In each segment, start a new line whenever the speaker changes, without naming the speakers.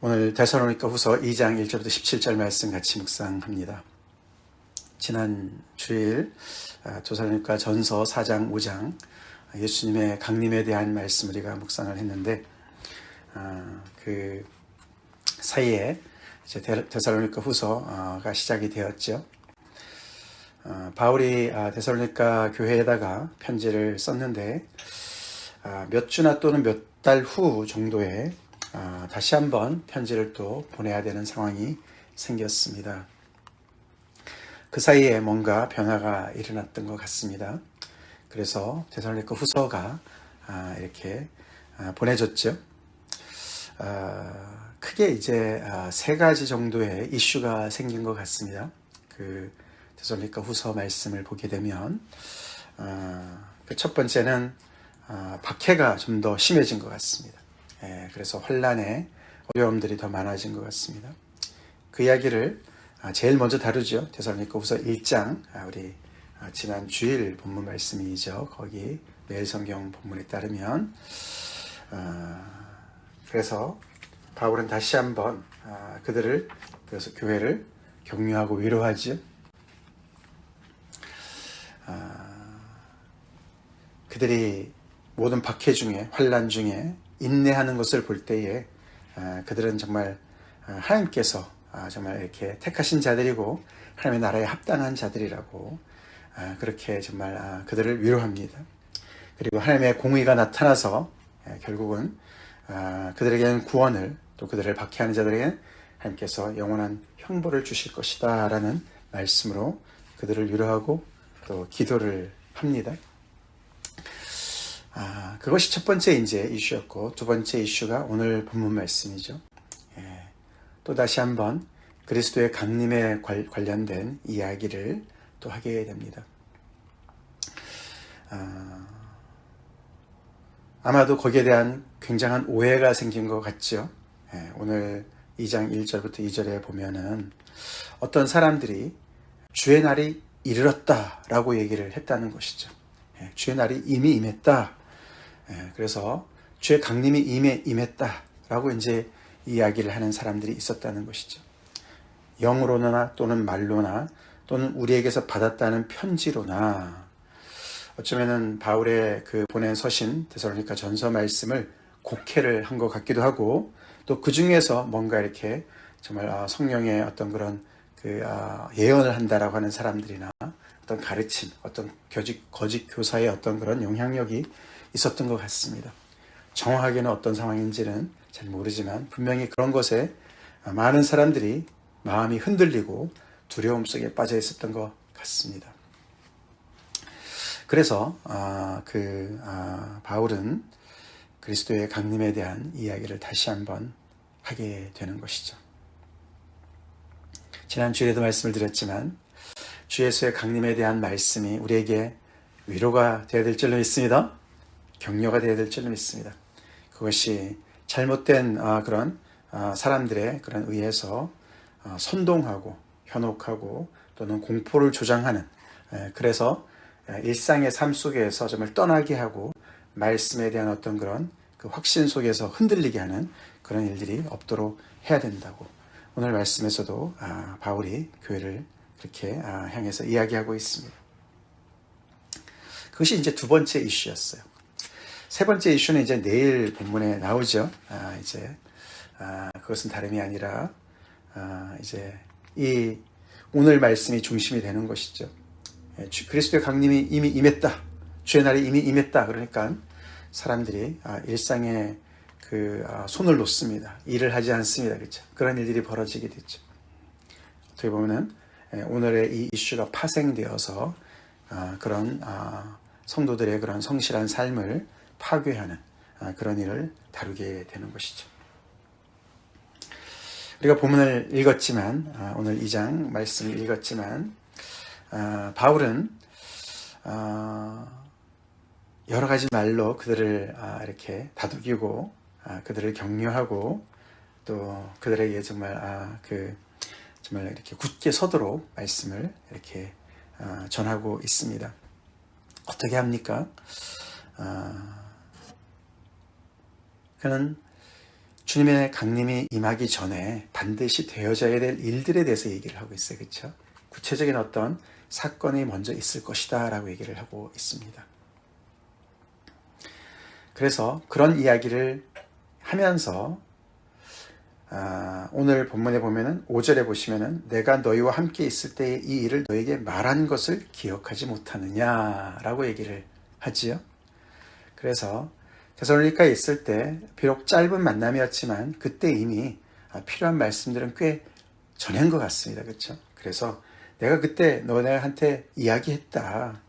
오늘 데살로니가 후서 2장 1절부터 17절 말씀 같이 묵상합니다. 지난 주일 데살로니가 전서 4장 5장 예수님의 강림에 대한 말씀 우리가 묵상을 했는데 그 사이에 이제 데살로니가 후서가 시작이 되었죠. 바울이 데살로니가 교회에다가 편지를 썼는데 몇 주나 또는 몇 달 후 정도에 다시 한번 편지를 또 보내야 되는 상황이 생겼습니다. 그 사이에 뭔가 변화가 일어났던 것 같습니다. 그래서 데살로니가 후서가 이렇게 보내졌죠. 크게 이제 세 가지 정도의 이슈가 생긴 것 같습니다. 그 데살로니가 후서 말씀을 보게 되면 그 첫 번째는 박해가 좀 더 심해진 것 같습니다. 그래서 환난의 어려움들이 더 많아진 것 같습니다. 그 이야기를 제일 먼저 다루죠. 데살로니가 후서 1장 우리 지난 주일 본문 말씀이죠. 거기 매일 성경 본문에 따르면 그래서 바울은 다시 한번 그들을 그래서 교회를 격려하고 위로하죠. 그들이 모든 박해 중에 환난 중에 인내하는 것을 볼 때에 그들은 정말 하나님께서 정말 이렇게 택하신 자들이고 하나님의 나라에 합당한 자들이라고 그렇게 정말 그들을 위로합니다. 그리고 하나님의 공의가 나타나서 결국은 그들에게는 구원을 또 그들을 박해하는 자들에게는 하나님께서 영원한 형벌을 주실 것이다 라는 말씀으로 그들을 위로하고 또 기도를 합니다. 그것이 첫 번째 이제 이슈였고 두 번째 이슈가 오늘 본문 말씀이죠. 또 다시 한번 그리스도의 강림에 관련된 이야기를 또 하게 됩니다. 아마도 거기에 대한 굉장한 오해가 생긴 것 같죠. 오늘 2장 1절부터 2절에 보면은 어떤 사람들이 주의 날이 이르렀다라고 얘기를 했다는 것이죠. 주의 날이 이미 임했다. 그래서 주의 강림이 임했다라고 이제 이야기를 하는 사람들이 있었다는 것이죠. 영으로나 또는 말로나 또는 우리에게서 받았다는 편지로나 어쩌면은 바울의 그 보낸 서신 데살로니가 전서 말씀을 곡해를 한 것 같기도 하고 또 그 중에서 뭔가 이렇게 정말 성령의 어떤 그런 그 예언을 한다라고 하는 사람들이나 어떤 가르침, 어떤 거짓 교사의 어떤 그런 영향력이 있었던 것 같습니다. 정확하게는 어떤 상황인지는 잘 모르지만 분명히 그런 것에 많은 사람들이 마음이 흔들리고 두려움 속에 빠져 있었던 것 같습니다. 그래서 바울은 그리스도의 강림에 대한 이야기를 다시 한번 하게 되는 것이죠. 지난 주에도 말씀을 드렸지만 주 예수의 강림에 대한 말씀이 우리에게 위로가 되어야 될 줄로 믿습니다. 격려가 되어야 될 줄로 믿습니다. 그것이 잘못된 그런 사람들의 그런 의해서 선동하고 현혹하고 또는 공포를 조장하는 그래서 일상의 삶 속에서 정말 떠나게 하고 말씀에 대한 어떤 그런 그 확신 속에서 흔들리게 하는 그런 일들이 없도록 해야 된다고 오늘 말씀에서도 바울이 교회를 그렇게 향해서 이야기하고 있습니다. 그것이 이제 두 번째 이슈였어요. 세 번째 이슈는 이제 내일 본문에 나오죠. 그것은 다름이 아니라 이제 이 오늘 말씀이 중심이 되는 것이죠. 그리스도의 강림이 이미 임했다. 주의 날이 이미 임했다. 그러니까 사람들이 일상에 손을 놓습니다. 일을 하지 않습니다. 그렇죠? 그런 일들이 벌어지게 됐죠. 어떻게 보면은 오늘의 이 이슈가 파생되어서 그런 성도들의 그런 성실한 삶을 파괴하는 그런 일을 다루게 되는 것이죠. 우리가 본문을 읽었지만 오늘 2장 말씀을 읽었지만 바울은 여러 가지 말로 그들을 이렇게 다독이고 그들을 격려하고 또 그들에게 정말 정말 이렇게 굳게 서도록 말씀을 이렇게 전하고 있습니다. 어떻게 합니까? 그는 주님의 강림이 임하기 전에 반드시 되어져야 될 일들에 대해서 얘기를 하고 있어요. 그렇죠? 구체적인 어떤 사건이 먼저 있을 것이다 라고 얘기를 하고 있습니다. 그래서 그런 이야기를 하면서 오늘 본문에 보면은 5절에 보시면은 내가 너희와 함께 있을 때에 이 일을 너에게 말한 것을 기억하지 못하느냐라고 얘기를 하지요. 그래서 데살로니가에 있을 때 비록 짧은 만남이었지만 그때 이미 필요한 말씀들은 꽤 전한 것 같습니다. 그렇죠? 그래서 내가 그때 너네한테 이야기했다.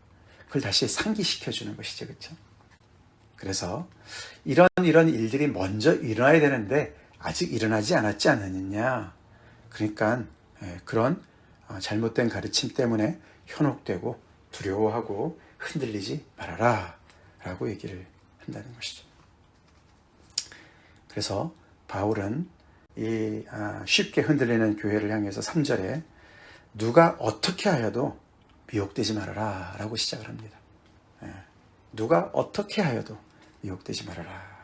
그걸 다시 상기시켜 주는 것이죠. 그렇죠? 그래서 이런 일들이 먼저 일어나야 되는데 아직 일어나지 않았지 않느냐. 그러니까 그런 잘못된 가르침 때문에 현혹되고 두려워하고 흔들리지 말아라 라고 얘기를 한다는 것이죠. 그래서 바울은 이 쉽게 흔들리는 교회를 향해서 3절에 누가 어떻게 하여도 미혹되지 말아라 라고 시작을 합니다. 누가 어떻게 하여도 미혹되지 말아라.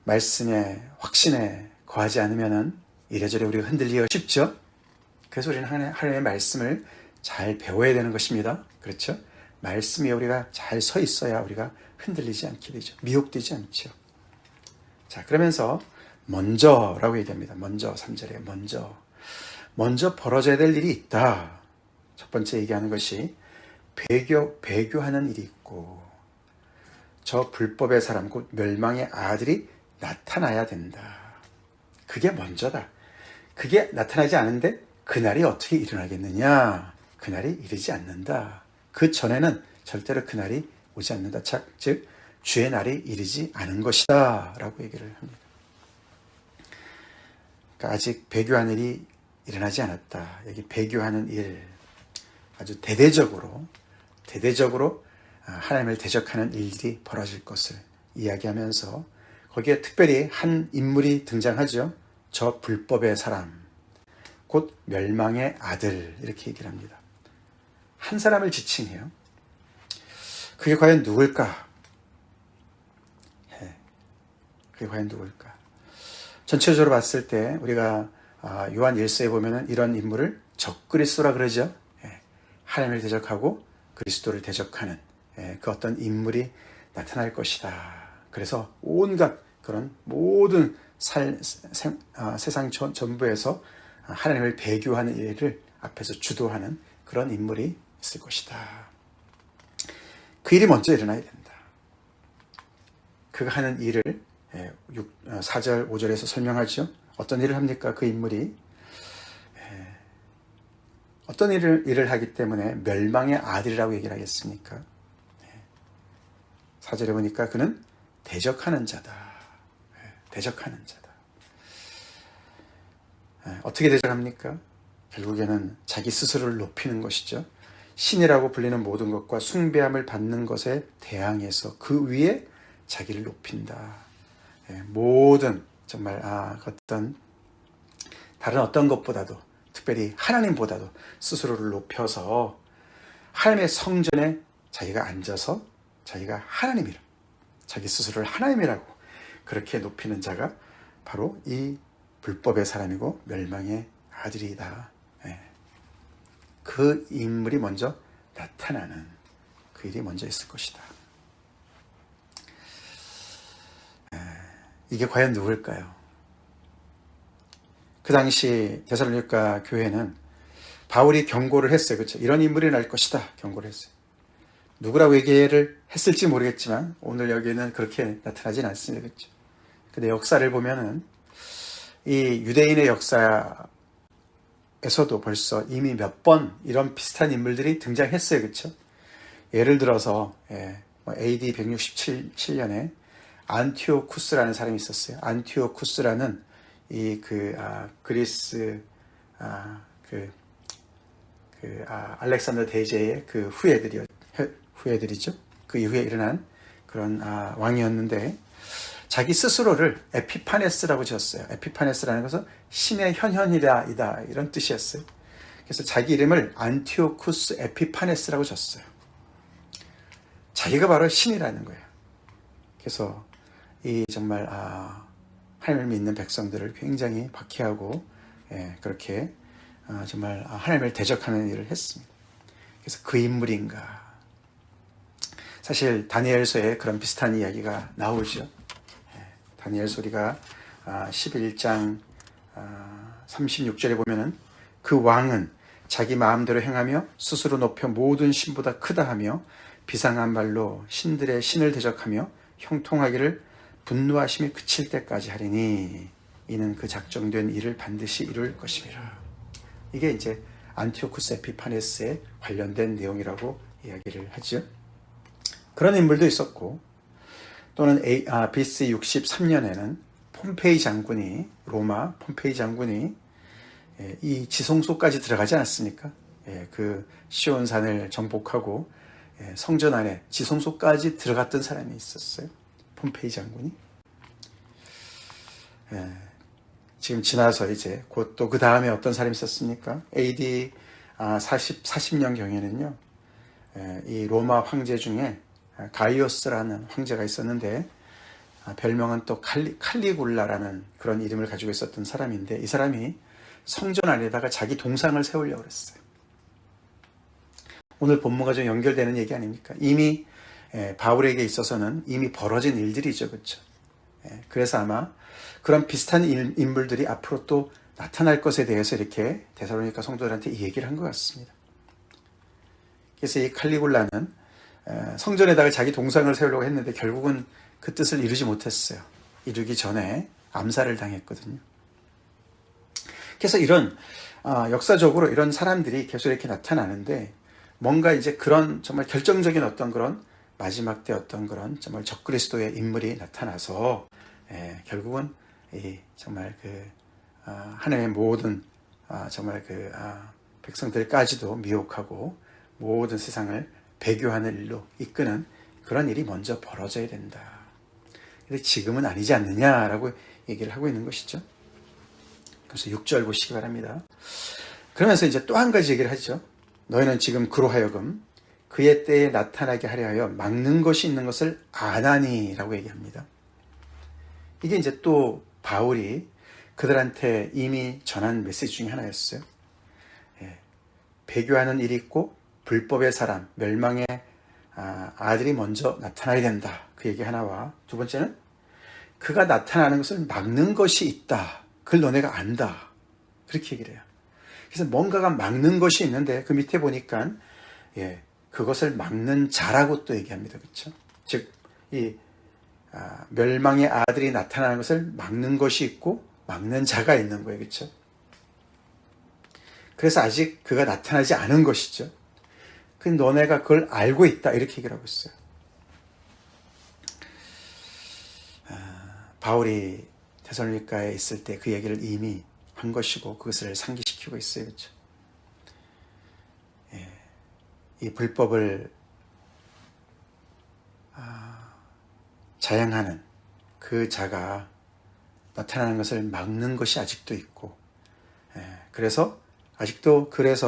말씀에 확신에 거하지 않으면 이래저래 우리가 흔들리기가 쉽죠. 그래서 우리는 하나님의 말씀을 잘 배워야 되는 것입니다. 그렇죠? 말씀 위에 우리가 잘 서 있어야 우리가 흔들리지 않게 되죠. 미혹되지 않죠. 자, 그러면서 먼저라고 얘기합니다. 먼저 3절에 먼저 벌어져야 될 일이 있다. 첫 번째 얘기하는 것이 배교하는 일이 있고 저 불법의 사람 곧 멸망의 아들이 나타나야 된다. 그게 먼저다. 그게 나타나지 않은데 그날이 어떻게 일어나겠느냐? 그날이 이르지 않는다. 그 전에는 절대로 그날이 오지 않는다. 즉 주의 날이 이르지 않은 것이다 라고 얘기를 합니다. 그러니까 아직 배교하는 일이 일어나지 않았다. 여기 배교하는 일 아주 대대적으로 하나님을 대적하는 일들이 벌어질 것을 이야기하면서 거기에 특별히 한 인물이 등장하죠. 저 불법의 사람, 곧 멸망의 아들 이렇게 얘기를 합니다. 한 사람을 지칭해요. 그게 과연 누굴까? 그게 과연 누굴까? 전체적으로 봤을 때 우리가 요한 1서에 보면은 이런 인물을 적그리스도라 그러죠. 하나님을 대적하고 그리스도를 대적하는 그 어떤 인물이 나타날 것이다. 그래서 온갖 그런 모든 세상 전부에서 하나님을 배교하는 일을 앞에서 주도하는 그런 인물이 있을 것이다. 그 일이 먼저 일어나야 된다. 그가 하는 일을 4절, 5절에서 설명하죠. 어떤 일을 합니까? 그 인물이 어떤 일을 하기 때문에 멸망의 아들이라고 얘기를 하겠습니까? 4절에 보니까 그는 대적하는 자다. 대적하는 자다. 어떻게 대적합니까? 결국에는 자기 스스로를 높이는 것이죠. 신이라고 불리는 모든 것과 숭배함을 받는 것에 대항해서 그 위에 자기를 높인다. 모든 정말 다른 어떤 것보다도 특별히 하나님보다도 스스로를 높여서 하나님의 성전에 자기가 앉아서 자기가 하나님이라 자기 스스로를 하나님이라고 그렇게 높이는 자가 바로 이 불법의 사람이고 멸망의 아들이다. 그 인물이 먼저 나타나는 그 일이 먼저 있을 것이다. 이게 과연 누굴까요? 그 당시 데살로니가 교회는 바울이 경고를 했어요. 그렇죠? 이런 인물이 날 것이다. 경고를 했어요. 누구라고 얘기를 했을지 모르겠지만 오늘 여기는 그렇게 나타나진 않습니다. 그렇죠? 근데 역사를 보면은 이 유대인의 역사에서도 벌써 이미 몇 번 이런 비슷한 인물들이 등장했어요. 그렇죠? 예를 들어서 AD 167년에 안티오쿠스라는 사람이 있었어요. 안티오쿠스라는 그리스 알렉산더 대제의 그 후예들이죠. 그 이후에 일어난 그런 왕이었는데 자기 스스로를 에피파네스라고 지었어요. 에피파네스라는 것은 신의 현현이다 이런 뜻이었어요. 그래서 자기 이름을 안티오쿠스 에피파네스라고 졌어요. 자기가 바로 신이라는 거예요. 그래서 이 정말 하나님을 믿는 백성들을 굉장히 박해하고 그렇게 정말 하나님을 대적하는 일을 했습니다. 그래서 그 인물인가? 사실 다니엘서에 그런 비슷한 이야기가 나오죠. 다니엘서가 11장 36절에 보면은 그 왕은 자기 마음대로 행하며 스스로 높여 모든 신보다 크다 하며 비상한 말로 신들의 신을 대적하며 형통하기를 분노하심이 그칠 때까지 하리니 이는 그 작정된 일을 반드시 이룰 것임이라. 이게 이제 안티오쿠스 에피파네스에 관련된 내용이라고 이야기를 하죠. 그런 인물도 있었고, 또는 BC 63년에는 폼페이 장군이, 로마 폼페이 장군이 이 지성소까지 들어가지 않았습니까? 그 시온산을 정복하고 성전 안에 지성소까지 들어갔던 사람이 있었어요. 폼페이 장군이. 지금 지나서 이제 곧 또 그 다음에 어떤 사람이 있었습니까? AD 40년경에는요, 이 로마 황제 중에 가이오스라는 황제가 있었는데, 별명은 또 칼리굴라라는 그런 이름을 가지고 있었던 사람인데, 이 사람이 성전 안에다가 자기 동상을 세우려고 했어요. 오늘 본문과 좀 연결되는 얘기 아닙니까? 이미 바울에게 있어서는 이미 벌어진 일들이죠, 그렇죠? 그래서 아마 그런 비슷한 인물들이 앞으로 또 나타날 것에 대해서 이렇게 데살로니가 성도들한테 이 얘기를 한 것 같습니다. 그래서 이 칼리굴라는 성전에다가 자기 동상을 세우려고 했는데 결국은 그 뜻을 이루지 못했어요. 이루기 전에 암살을 당했거든요. 그래서 이런 역사적으로 이런 사람들이 계속 이렇게 나타나는데, 뭔가 이제 그런 정말 결정적인 어떤 그런 마지막 때 어떤 그런 정말 적그리스도의 인물이 나타나서 결국은 정말 하나님의 모든 정말 백성들까지도 미혹하고 모든 세상을 배교하는 일로 이끄는 그런 일이 먼저 벌어져야 된다. 근데 지금은 아니지 않느냐라고 얘기를 하고 있는 것이죠. 그래서 6절 보시기 바랍니다. 그러면서 이제 또 한 가지 얘기를 하죠. 너희는 지금 그로 하여금 그의 때에 나타나게 하려 막는 것이 있는 것을 아나니 라고 얘기합니다. 이게 이제 또 바울이 그들한테 이미 전한 메시지 중에 하나였어요. 배교하는 일이 있고 불법의 사람, 멸망의 아들이 먼저 나타나야 된다. 그 얘기 하나와, 두 번째는 그가 나타나는 것을 막는 것이 있다. 그걸 너네가 안다. 그렇게 얘기를 해요. 그래서 뭔가가 막는 것이 있는데 그 밑에 보니까 그것을 막는 자라고 또 얘기합니다. 그렇죠? 즉, 이 멸망의 아들이 나타나는 것을 막는 것이 있고 막는 자가 있는 거예요. 그렇죠? 그래서 아직 그가 나타나지 않은 것이죠. 그 너네가 그걸 알고 있다. 이렇게 얘기를 하고 있어요. 바울이 데살로니가에 있을 때 그 얘기를 이미 한 것이고 그것을 상기시키고 있어요. 그렇죠? 이 불법을 자행하는 그 자가 나타나는 것을 막는 것이 아직도 있고, 그래서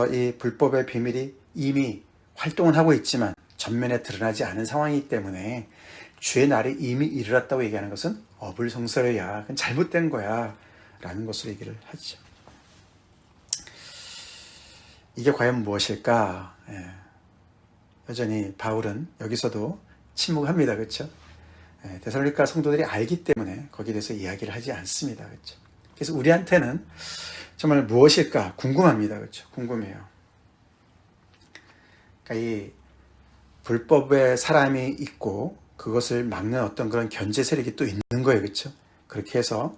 이 불법의 비밀이 이미 활동을 하고 있지만 전면에 드러나지 않은 상황이기 때문에 주의 날이 이미 이르렀다고 얘기하는 것은 어불성설이야. 그건 잘못된 거야. 라는 것으로 얘기를 하죠. 이게 과연 무엇일까? 여전히 바울은 여기서도 침묵합니다. 그렇죠? 데살로니가 성도들이 알기 때문에 거기에 대해서 이야기를 하지 않습니다. 그렇죠? 그래서 우리한테는 정말 무엇일까 궁금합니다. 그렇죠? 궁금해요. 그러니까 이 불법의 사람이 있고 그것을 막는 어떤 그런 견제 세력이 또 있는 거예요. 그렇죠? 그렇게 해서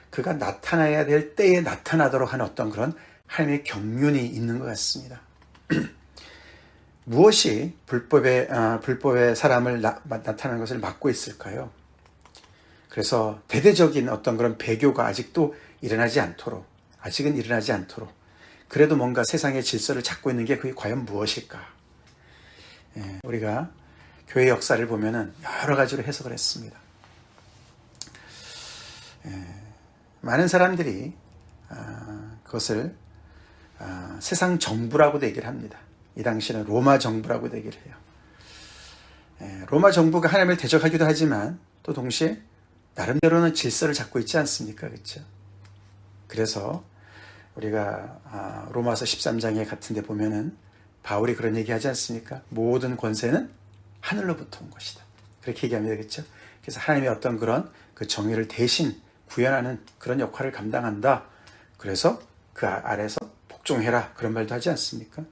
그가 나타나야 될 때에 나타나도록 하는 어떤 그런 하나님의 경륜이 있는 것 같습니다. 무엇이 불법의 사람을 나타나는 것을 막고 있을까요? 그래서 대대적인 어떤 그런 배교가 아직은 일어나지 않도록, 그래도 뭔가 세상의 질서를 잡고 있는 게 그게 과연 무엇일까? 우리가 교회 역사를 보면은 여러 가지로 해석을 했습니다. 많은 사람들이 그것을 세상 정부라고도 얘기를 합니다. 이 당시에는 로마 정부라고도 얘기를 해요. 로마 정부가 하나님을 대적하기도 하지만 또 동시에 나름대로는 질서를 잡고 있지 않습니까? 그렇죠? 그래서 우리가 로마서 13장에 같은 데 보면은 바울이 그런 얘기 하지 않습니까? 모든 권세는 하늘로부터 온 것이다. 그렇게 얘기합니다. 그렇죠? 그래서 하나님의 어떤 그런 그 정의를 대신 구현하는 그런 역할을 감당한다. 그래서 그 아래서 복종해라. 그런 말도 하지 않습니까?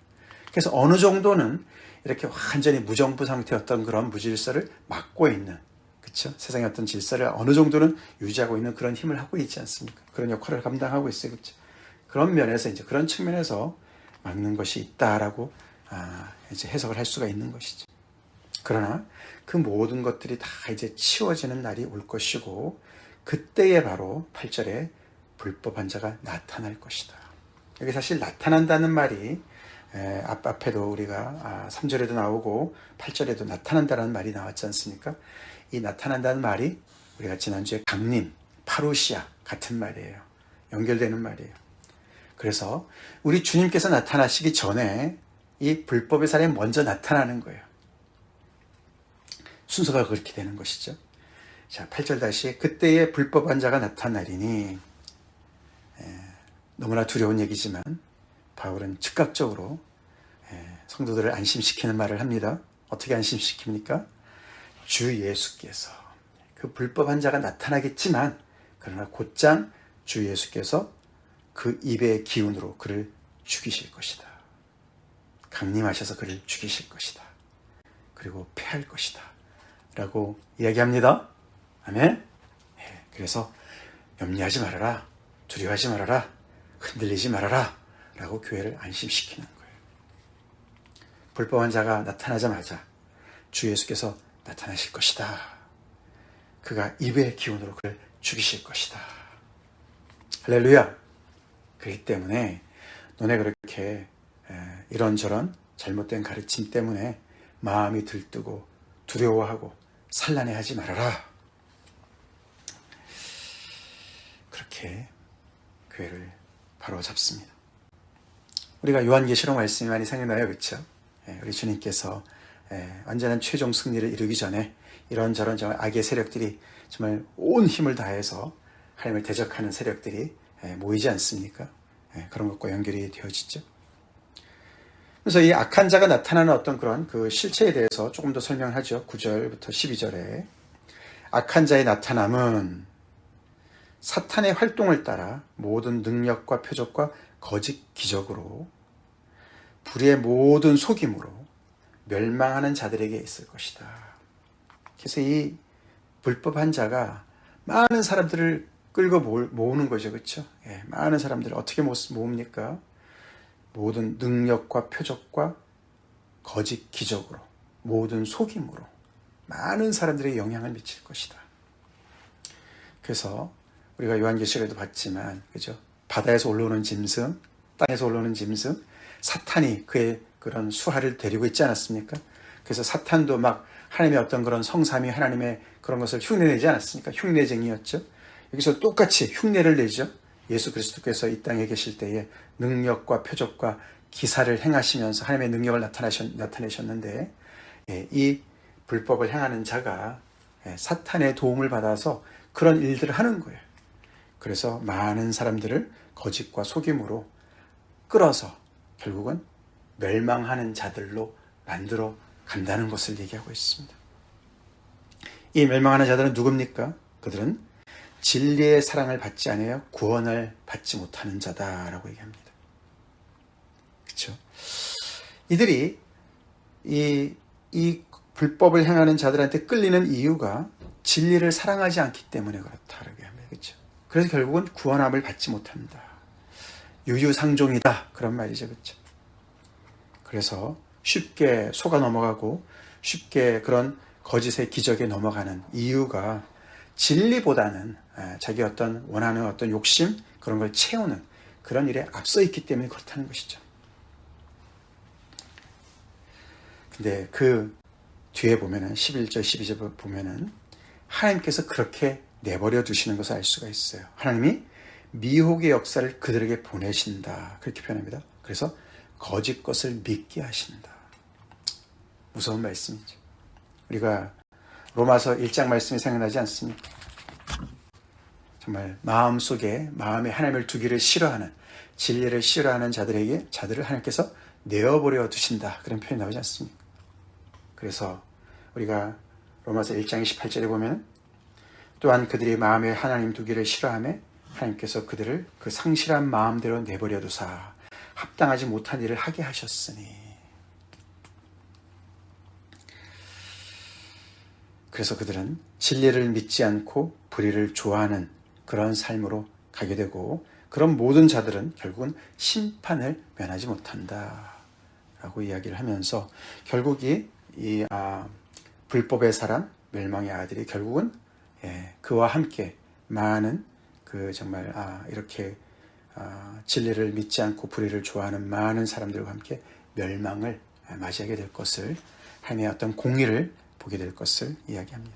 그래서 어느 정도는 이렇게 완전히 무정부 상태의 어떤 그런 무질서를 막고 있는, 그렇죠? 세상의 어떤 질서를 어느 정도는 유지하고 있는 그런 힘을 하고 있지 않습니까? 그런 역할을 감당하고 있어요. 그렇죠? 그런 면에서 이제 그런 측면에서 막는 것이 있다라고 이제 해석을 할 수가 있는 것이죠. 그러나 그 모든 것들이 다 이제 치워지는 날이 올 것이고, 그때에 바로 8절에 불법한 자가 나타날 것이다. 여기 사실 나타난다는 말이 앞에도 우리가 3절에도 나오고 8절에도 나타난다는 말이 나왔지 않습니까? 이 나타난다는 말이 우리가 지난주에 강림, 파루시아 같은 말이에요. 연결되는 말이에요. 그래서 우리 주님께서 나타나시기 전에 이 불법의 사람이 먼저 나타나는 거예요. 순서가 그렇게 되는 것이죠. 자, 8절 다시, 그때의 불법한 자가 나타나리니, 너무나 두려운 얘기지만 바울은 즉각적으로 성도들을 안심시키는 말을 합니다. 어떻게 안심시킵니까? 주 예수께서, 그 불법한 자가 나타나겠지만 그러나 곧장 주 예수께서 그 입의 기운으로 그를 죽이실 것이다. 강림하셔서 그를 죽이실 것이다. 그리고 패할 것이다. 라고 이야기합니다. 아멘. 그래서 염려하지 말아라. 두려워하지 말아라. 흔들리지 말아라. 라고 교회를 안심시키는 거예요. 불법한 자가 나타나자마자 주 예수께서 나타나실 것이다. 그가 입의 기운으로 그를 죽이실 것이다. 할렐루야. 그렇기 때문에 너네 그렇게 이런저런 잘못된 가르침 때문에 마음이 들뜨고 두려워하고 산란해하지 말아라. 그렇게 교회를 바로 잡습니다. 우리가 요한계시록 말씀이 많이 생각나요. 그렇죠? 우리 주님께서 완전한 최종 승리를 이루기 전에 이런저런 정말 악의 세력들이 정말 온 힘을 다해서 하나님을 대적하는 세력들이 모이지 않습니까? 그런 것과 연결이 되어지죠. 그래서 이 악한 자가 나타나는 어떤 그런 그 실체에 대해서 조금 더 설명을 하죠. 9절부터 12절에 악한 자의 나타남은 사탄의 활동을 따라 모든 능력과 표적과 거짓 기적으로 불의의 모든 속임으로 멸망하는 자들에게 있을 것이다. 그래서 이 불법한 자가 많은 사람들을 끌고 모으는 거죠. 그렇죠? 많은 사람들을 어떻게 모읍니까? 모든 능력과 표적과 거짓 기적으로, 모든 속임으로 많은 사람들에게 영향을 미칠 것이다. 그래서 우리가 요한계시록에도 봤지만, 그죠? 바다에서 올라오는 짐승, 땅에서 올라오는 짐승, 사탄이 그의 그런 수하를 데리고 있지 않았습니까? 그래서 사탄도 막 하나님의 어떤 그런 성삼위 하나님의 그런 것을 흉내내지 않았습니까? 흉내쟁이였죠. 여기서 똑같이 흉내를 내죠. 예수 그리스도께서 이 땅에 계실 때에 능력과 표적과 기사를 행하시면서 하나님의 능력을 나타내셨는데, 이 불법을 행하는 자가 사탄의 도움을 받아서 그런 일들을 하는 거예요. 그래서 많은 사람들을 거짓과 속임으로 끌어서 결국은 멸망하는 자들로 만들어 간다는 것을 얘기하고 있습니다. 이 멸망하는 자들은 누굽니까? 그들은 진리의 사랑을 받지 않아요 구원을 받지 못하는 자다라고 얘기합니다. 그렇죠? 이들이 이 불법을 행하는 자들한테 끌리는 이유가 진리를 사랑하지 않기 때문에 그렇다라고 합니다. 그렇죠? 그래서 결국은 구원함을 받지 못한다. 유유상종이다. 그런 말이죠. 그렇죠? 그래서 쉽게 속아 넘어가고 쉽게 그런 거짓의 기적에 넘어가는 이유가 진리보다는 자기 어떤 원하는 어떤 욕심 그런 걸 채우는 그런 일에 앞서 있기 때문에 그렇다는 것이죠. 근데 그 뒤에 보면은 11절 12절 보면은 하나님께서 그렇게 내버려 두시는 것을 알 수가 있어요. 하나님이 미혹의 역사를 그들에게 보내신다. 그렇게 표현합니다. 그래서 거짓 것을 믿게 하신다. 무서운 말씀이죠. 우리가 로마서 1장 말씀이 생각나지 않습니까? 정말 마음에 하나님을 두기를 싫어하는, 진리를 싫어하는 자들을 하나님께서 내어버려 두신다, 그런 표현이 나오지 않습니까? 그래서 우리가 로마서 1장 28절에 보면 또한 그들이 마음에 하나님 두기를 싫어하며 하나님께서 그들을 그 상실한 마음대로 내버려 두사 합당하지 못한 일을 하게 하셨으니. 그래서 그들은 진리를 믿지 않고 불의를 좋아하는 그런 삶으로 가게 되고, 그런 모든 자들은 결국은 심판을 면하지 못한다 라고 이야기를 하면서, 결국 이 불법의 사람, 멸망의 아들이 결국은 그와 함께 많은 정말 이렇게 진리를 믿지 않고 불의를 좋아하는 많은 사람들과 함께 멸망을 맞이하게 될 것을, 하나님의 어떤 공의를 보게 될 것을 이야기합니다.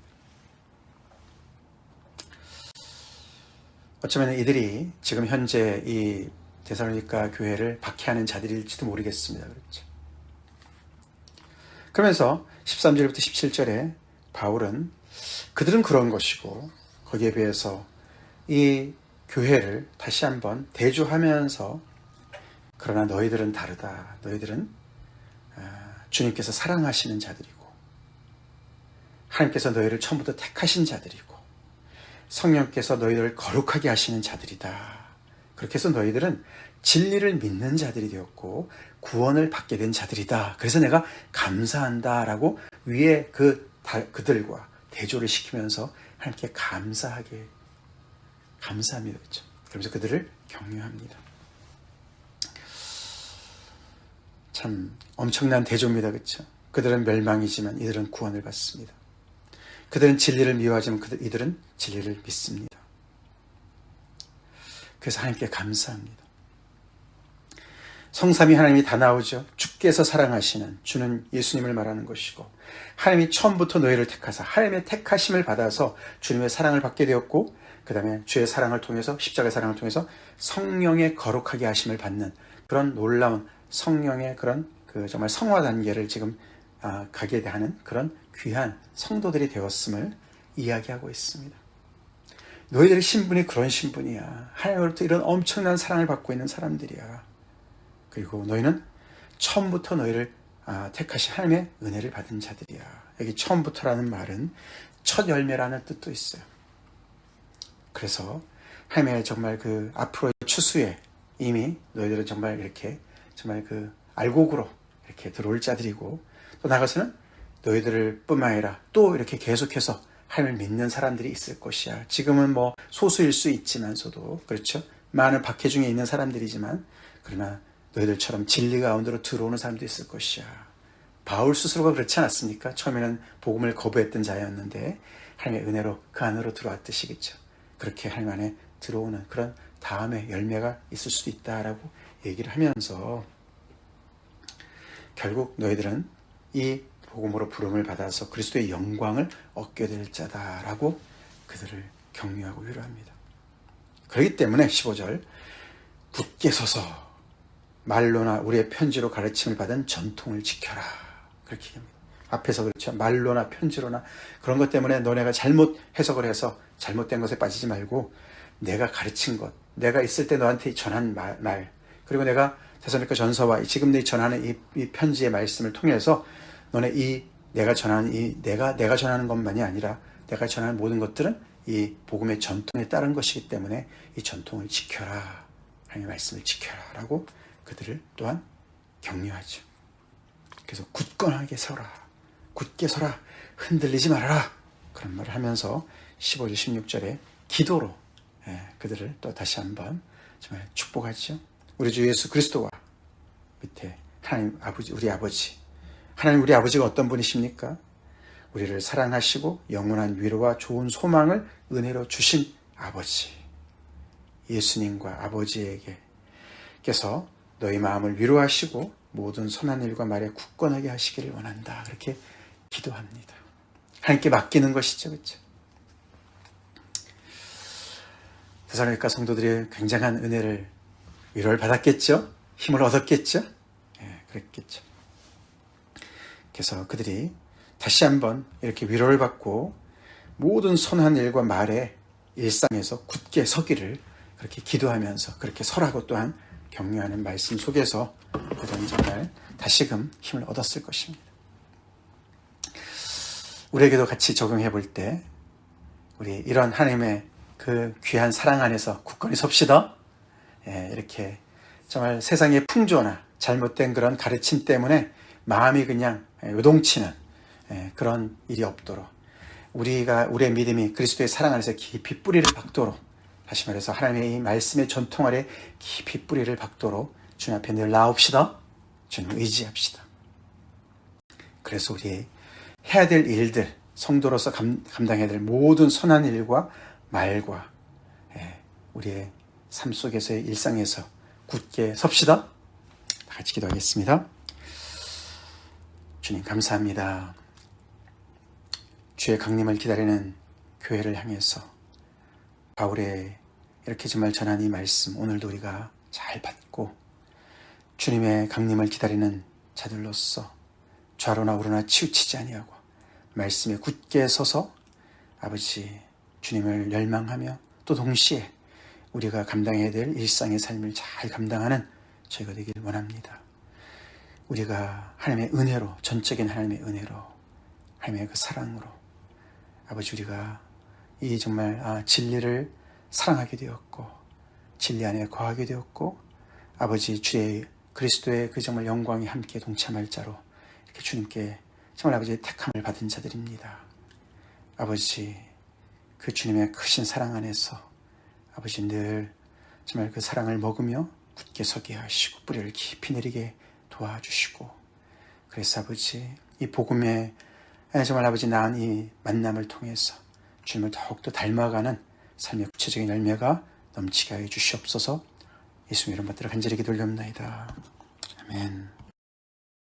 어쩌면 이들이 지금 현재 이 데살로니가 교회를 박해하는 자들일지도 모르겠습니다. 그렇죠? 그러면서 13절부터 17절에 바울은 그들은 그런 것이고, 거기에 비해서 이 교회를 다시 한번 대조하면서, 그러나 너희들은 다르다. 너희들은 주님께서 사랑하시는 자들이고, 하나님께서 너희를 처음부터 택하신 자들이고, 성령께서 너희들을 거룩하게 하시는 자들이다. 그렇게 해서 너희들은 진리를 믿는 자들이 되었고 구원을 받게 된 자들이다. 그래서 내가 감사한다라고 위에 그들과 대조를 시키면서 하나님께 감사합니다. 그렇죠? 그러면서 그들을 격려합니다. 참 엄청난 대조입니다. 그렇죠? 그들은 멸망이지만 이들은 구원을 받습니다. 그들은 진리를 미워하지만 이들은 진리를 믿습니다. 그래서 하나님께 감사합니다. 성삼위 하나님이 다 나오죠. 주께서 사랑하시는, 주는 예수님을 말하는 것이고, 하나님이 처음부터 너희를 택하사 하나님의 택하심을 받아서 주님의 사랑을 받게 되었고, 그 다음에 주의 사랑을 통해서, 십자가의 사랑을 통해서 성령의 거룩하게 하심을 받는 그런 놀라운 성령의 그런 정말 성화 단계를 지금 가게 하는 그런 귀한 성도들이 되었음을 이야기하고 있습니다. 너희들의 신분이 그런 신분이야. 하나님으로부터 이런 엄청난 사랑을 받고 있는 사람들이야. 그리고 너희는 처음부터 너희를 택하신 하나님의 은혜를 받은 자들이야. 여기 처음부터라는 말은 첫 열매라는 뜻도 있어요. 그래서 하나님의 정말 앞으로의 추수에 이미 너희들은 정말 이렇게 정말 알곡으로 이렇게 들어올 자들이고, 또 나가서는 너희들을 뿐만 아니라 또 이렇게 계속해서 하나님을 믿는 사람들이 있을 것이야. 지금은 뭐 소수일 수 있지만서도, 그렇죠? 많은 박해 중에 있는 사람들이지만, 그러나 너희들처럼 진리 가운데로 들어오는 사람도 있을 것이야. 바울 스스로가 그렇지 않았습니까? 처음에는 복음을 거부했던 자였는데 하나님의 은혜로 그 안으로 들어왔듯이, 그렇죠? 그렇게 하나님 안에 들어오는 그런 다음에 열매가 있을 수도 있다라고 얘기를 하면서, 결국 너희들은 이 복음으로 부름을 받아서 그리스도의 영광을 얻게 될 자다라고 그들을 격려하고 위로합니다. 그렇기 때문에 15절, 굳게 서서 말로나 우리의 편지로 가르침을 받은 전통을 지켜라, 그렇게 얘기합니다. 앞에서 그렇죠. 말로나 편지로나 그런 것 때문에 너네가 잘못 해석을 해서 잘못된 것에 빠지지 말고, 내가 가르친 것, 내가 있을 때 너한테 전한 말, 그리고 내가 데살로니가 전서와 지금 내 전하는 이 편지의 말씀을 통해서 너네 내가 전하는 것만이 아니라 내가 전하는 모든 것들은 이 복음의 전통에 따른 것이기 때문에 이 전통을 지켜라, 하나님의 말씀을 지켜라 라고 그들을 또한 격려하죠. 그래서 굳건하게 서라, 굳게 서라, 흔들리지 말아라, 그런 말을 하면서 15절 16절에 기도로 그들을 또 다시 한번 정말 축복하죠. 우리 주 예수 그리스도와 밑에 하나님 아버지, 우리 아버지, 하나님 우리 아버지가 어떤 분이십니까? 우리를 사랑하시고 영원한 위로와 좋은 소망을 은혜로 주신 아버지, 예수님과 아버지에게께서 너희 마음을 위로하시고 모든 선한 일과 말에 굳건하게 하시기를 원한다, 그렇게 기도합니다. 하나님께 맡기는 것이죠. 그렇죠? 데살로니가 성도들이 굉장한 은혜를, 위로를 받았겠죠? 힘을 얻었겠죠? 그랬겠죠. 그래서 그들이 다시 한번 이렇게 위로를 받고 모든 선한 일과 말에 일상에서 굳게 서기를 그렇게 기도하면서 그렇게 설하고 또한 격려하는 말씀 속에서 그들은 정말 다시금 힘을 얻었을 것입니다. 우리에게도 같이 적용해 볼 때 우리 이런 하나님의 그 귀한 사랑 안에서 굳건히 섭시다. 이렇게 정말 세상의 풍조나 잘못된 그런 가르침 때문에 마음이 그냥 요동치는 그런 일이 없도록 우리의 믿음이 그리스도의 사랑 안에서 깊이 뿌리를 박도록, 다시 말해서 하나님의 이 말씀의 전통 아래 깊이 뿌리를 박도록 주님 앞에 늘 나옵시다. 주님 의지합시다. 그래서 우리 해야 될 일들, 성도로서 감당해야 될 모든 선한 일과 말과 우리의 삶 속에서의 일상에서 굳게 섭시다. 다 같이 기도하겠습니다. 주님 감사합니다. 주의 강림을 기다리는 교회를 향해서 바울의 이렇게 정말 전한 이 말씀 오늘도 우리가 잘 받고 주님의 강림을 기다리는 자들로서 좌로나 우로나 치우치지 아니하고 말씀에 굳게 서서 아버지 주님을 열망하며 또 동시에 우리가 감당해야 될 일상의 삶을 잘 감당하는 저희가 되길 원합니다. 우리가 하나님의 은혜로, 전적인 하나님의 은혜로, 하나님의 그 사랑으로 아버지 우리가 이 정말 진리를 사랑하게 되었고 진리 안에 거하게 되었고 아버지 주의 그리스도의 그 정말 영광이 함께 동참할 자로 이렇게 주님께 정말 아버지의 택함을 받은 자들입니다. 아버지 그 주님의 크신 사랑 안에서 아버지 늘 정말 그 사랑을 먹으며 굳게 서게 하시고 뿌리를 깊이 내리게 도와주시고 그래서 아버지 이 복음의 정말 아버지 낳은 이 만남을 통해서 주님을 더욱더 닮아가는 삶의 구체적인 열매가 넘치게 하여 주시옵소서. 예수님 이름 받들어 간절히 기도 올려옵나이다. 아멘.